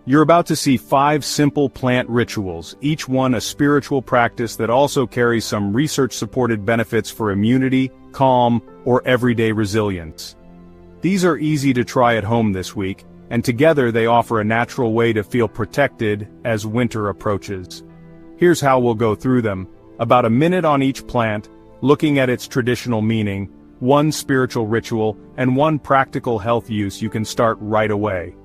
You're about to see 5 simple plant rituals, each one a spiritual practice that also carries some research-supported benefits for immunity, calm, or everyday resilience. These are easy to try at home this week, and together they offer a natural way to feel protected as winter approaches. Here's how we'll go through them: about a minute on each plant, looking at its traditional meaning, 1 spiritual ritual, and 1 practical health use you can start right away.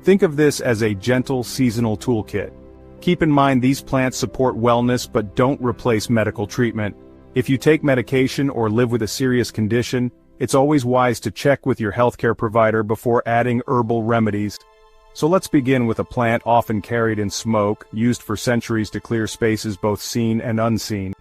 Think of this as a gentle seasonal toolkit. Keep in mind these plants support wellness but don't replace medical treatment. If you take medication or live with a serious condition, it's always wise to check with your healthcare provider before adding herbal remedies. So let's begin with a plant often carried in smoke, used for centuries to clear spaces both seen and unseen.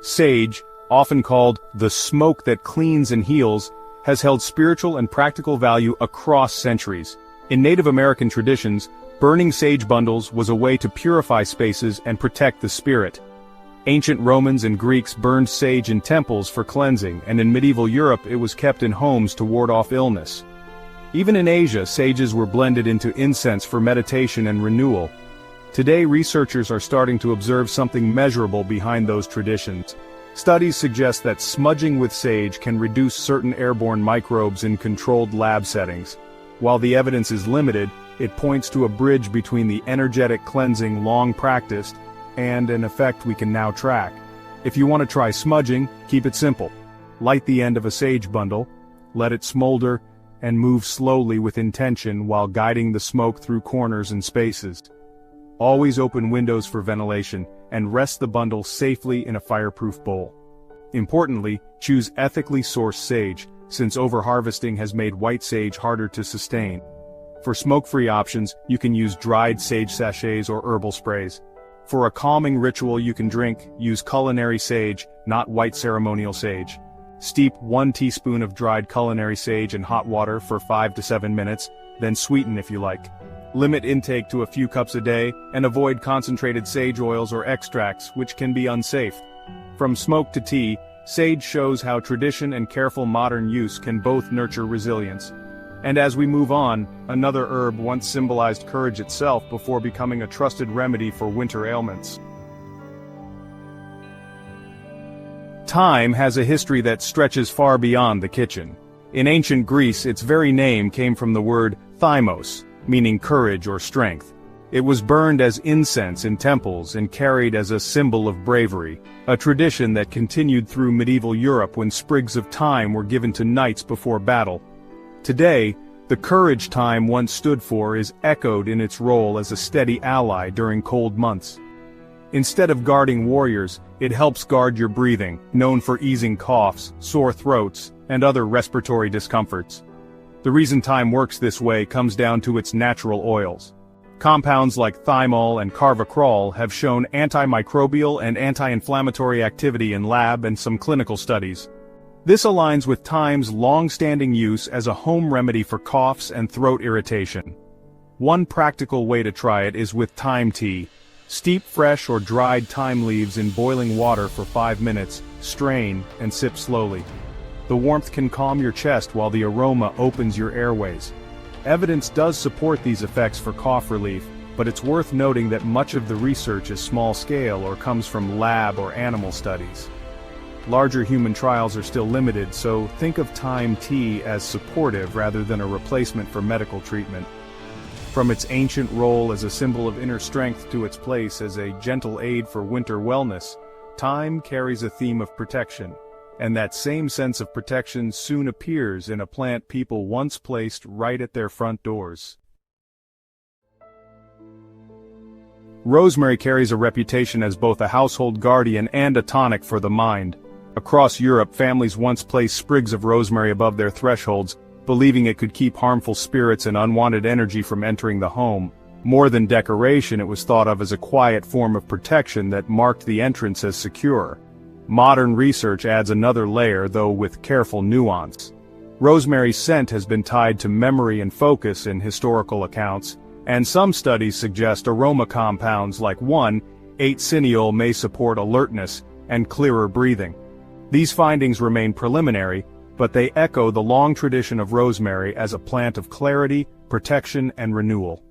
Sage, often called the smoke that cleans and heals, has held spiritual and practical value across centuries. In Native American traditions, burning sage bundles was a way to purify spaces and protect the spirit. Ancient Romans and Greeks burned sage in temples for cleansing, and in medieval Europe it was kept in homes to ward off illness. Even in Asia, sages were blended into incense for meditation and renewal. Today, researchers are starting to observe something measurable behind those traditions. Studies suggest that smudging with sage can reduce certain airborne microbes in controlled lab settings. While the evidence is limited, it points to a bridge between the energetic cleansing long practiced and an effect we can now track. If you want to try smudging, keep it simple. Light the end of a sage bundle, let it smolder, and move slowly with intention while guiding the smoke through corners and spaces. Always open windows for ventilation, and rest the bundle safely in a fireproof bowl. Importantly, choose ethically sourced sage, since overharvesting has made white sage harder to sustain. For smoke-free options, you can use dried sage sachets or herbal sprays. For a calming ritual you can drink, use culinary sage, not white ceremonial sage. Steep 1 teaspoon of dried culinary sage in hot water for 5 to 7 minutes, then sweeten if you like. Limit intake to a few cups a day, and avoid concentrated sage oils or extracts, which can be unsafe. From smoke to tea, sage shows how tradition and careful modern use can both nurture resilience. And as we move on, another herb once symbolized courage itself before becoming a trusted remedy for winter ailments. Thyme has a history that stretches far beyond the kitchen. In ancient Greece, its very name came from the word thymos, meaning courage or strength. It was burned as incense in temples and carried as a symbol of bravery, a tradition that continued through medieval Europe when sprigs of thyme were given to knights before battle. Today, the courage thyme once stood for is echoed in its role as a steady ally during cold months. Instead of guarding warriors, it helps guard your breathing, known for easing coughs, sore throats, and other respiratory discomforts. The reason thyme works this way comes down to its natural oils. Compounds like thymol and carvacrol have shown antimicrobial and anti-inflammatory activity in lab and some clinical studies. This aligns with thyme's long-standing use as a home remedy for coughs and throat irritation. One practical way to try it is with thyme tea. Steep fresh or dried thyme leaves in boiling water for 5 minutes, strain, and sip slowly. The warmth can calm your chest while the aroma opens your airways. Evidence does support these effects for cough relief, but it's worth noting that much of the research is small-scale or comes from lab or animal studies. Larger human trials are still limited, so think of thyme tea as supportive rather than a replacement for medical treatment. From its ancient role as a symbol of inner strength to its place as a gentle aid for winter wellness, thyme carries a theme of protection. And that same sense of protection soon appears in a plant people once placed right at their front doors. Rosemary carries a reputation as both a household guardian and a tonic for the mind. Across Europe, families once placed sprigs of rosemary above their thresholds, believing it could keep harmful spirits and unwanted energy from entering the home. More than decoration, it was thought of as a quiet form of protection that marked the entrance as secure. Modern research adds another layer, though with careful nuance. Rosemary's scent has been tied to memory and focus in historical accounts, and some studies suggest aroma compounds like 1,8-cineol may support alertness and clearer breathing. These findings remain preliminary, but they echo the long tradition of rosemary as a plant of clarity, protection, and renewal.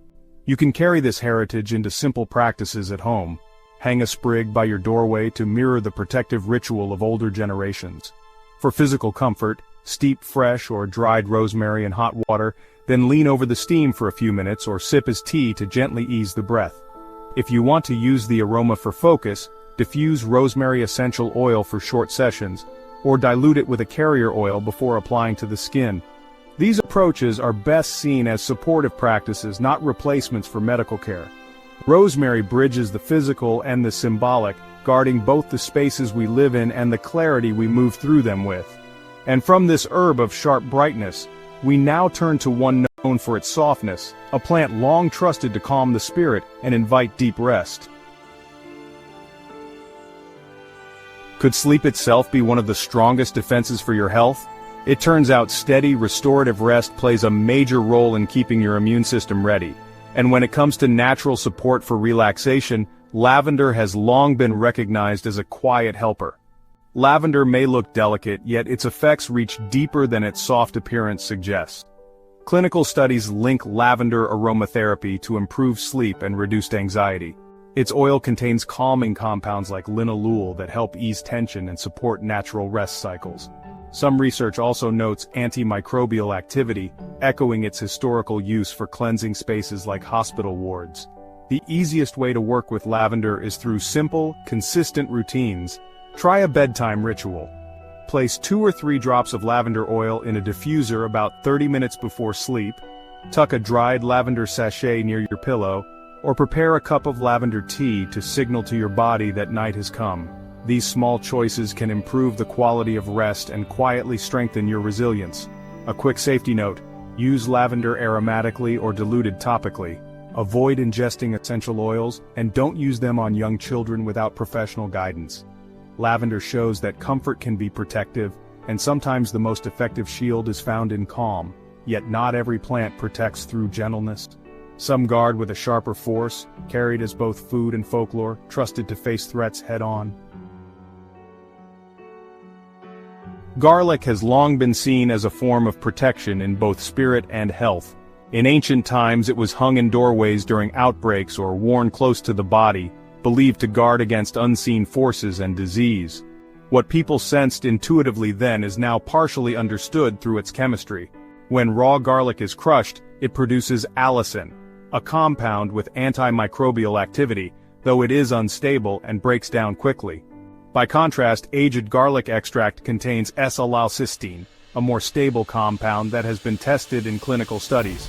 You can carry this heritage into simple practices at home. Hang a sprig by your doorway to mirror the protective ritual of older generations. For physical comfort, steep fresh or dried rosemary in hot water, then lean over the steam for a few minutes or sip as tea to gently ease the breath. If you want to use the aroma for focus, diffuse rosemary essential oil for short sessions, or dilute it with a carrier oil before applying to the skin. These approaches are best seen as supportive practices, not replacements for medical care. Rosemary bridges the physical and the symbolic, guarding both the spaces we live in and the clarity we move through them with. And from this herb of sharp brightness, we now turn to one known for its softness, a plant long trusted to calm the spirit and invite deep rest. Could sleep itself be one of the strongest defenses for your health? It turns out steady, restorative rest plays a major role in keeping your immune system ready. And when it comes to natural support for relaxation, lavender has long been recognized as a quiet helper. Lavender may look delicate, yet its effects reach deeper than its soft appearance suggests. Clinical studies link lavender aromatherapy to improve sleep and reduced anxiety. Its oil contains calming compounds like linalool that help ease tension and support natural rest cycles. Some research also notes antimicrobial activity, echoing its historical use for cleansing spaces like hospital wards. The easiest way to work with lavender is through simple, consistent routines. Try a bedtime ritual. Place 2 or 3 drops of lavender oil in a diffuser about 30 minutes before sleep, tuck a dried lavender sachet near your pillow, or prepare a cup of lavender tea to signal to your body that night has come. These small choices can improve the quality of rest and quietly strengthen your resilience. A quick safety note: use lavender aromatically or diluted topically. Avoid ingesting essential oils, and don't use them on young children without professional guidance. Lavender shows that comfort can be protective, and sometimes the most effective shield is found in calm, yet not every plant protects through gentleness. Some guard with a sharper force, carried as both food and folklore, trusted to face threats head-on. Garlic has long been seen as a form of protection in both spirit and health. In ancient times it was hung in doorways during outbreaks or worn close to the body, believed to guard against unseen forces and disease. What people sensed intuitively then is now partially understood through its chemistry. When raw garlic is crushed, it produces allicin, a compound with antimicrobial activity, though it is unstable and breaks down quickly. By contrast, aged garlic extract contains S-alaucysteine, a more stable compound that has been tested in clinical studies.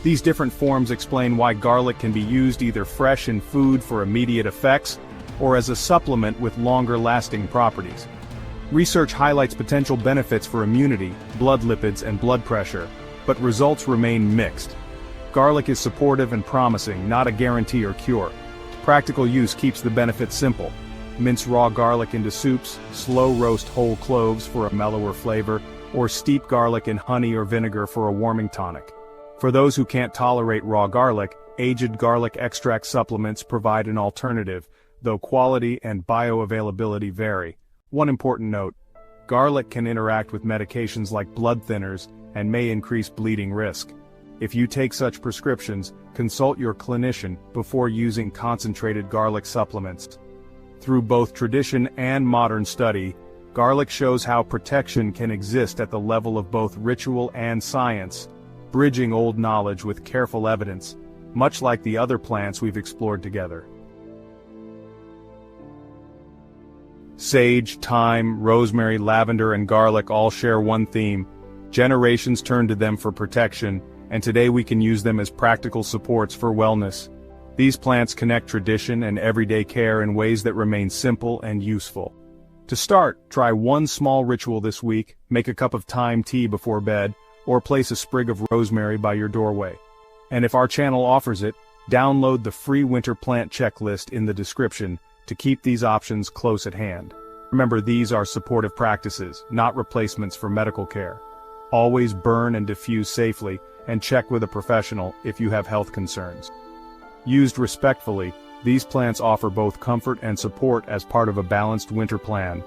These different forms explain why garlic can be used either fresh in food for immediate effects, or as a supplement with longer-lasting properties. Research highlights potential benefits for immunity, blood lipids, and blood pressure, but results remain mixed. Garlic is supportive and promising, not a guarantee or cure. Practical use keeps the benefits simple. Mince raw garlic into soups, slow roast whole cloves for a mellower flavor, or steep garlic in honey or vinegar for a warming tonic. For those who can't tolerate raw garlic, aged garlic extract supplements provide an alternative, though quality and bioavailability vary. One important note: garlic can interact with medications like blood thinners and may increase bleeding risk. If you take such prescriptions, consult your clinician before using concentrated garlic supplements. Through both tradition and modern study, garlic shows how protection can exist at the level of both ritual and science, bridging old knowledge with careful evidence, much like the other plants we've explored together. Sage, thyme, rosemary, lavender, and garlic all share one theme. Generations turned to them for protection, and today we can use them as practical supports for wellness. These plants connect tradition and everyday care in ways that remain simple and useful. To start, try one small ritual this week: make a cup of thyme tea before bed, or place a sprig of rosemary by your doorway. And if our channel offers it, download the free winter plant checklist in the description to keep these options close at hand. Remember, these are supportive practices, not replacements for medical care. Always burn and diffuse safely, and check with a professional if you have health concerns. Used respectfully, these plants offer both comfort and support as part of a balanced winter plan.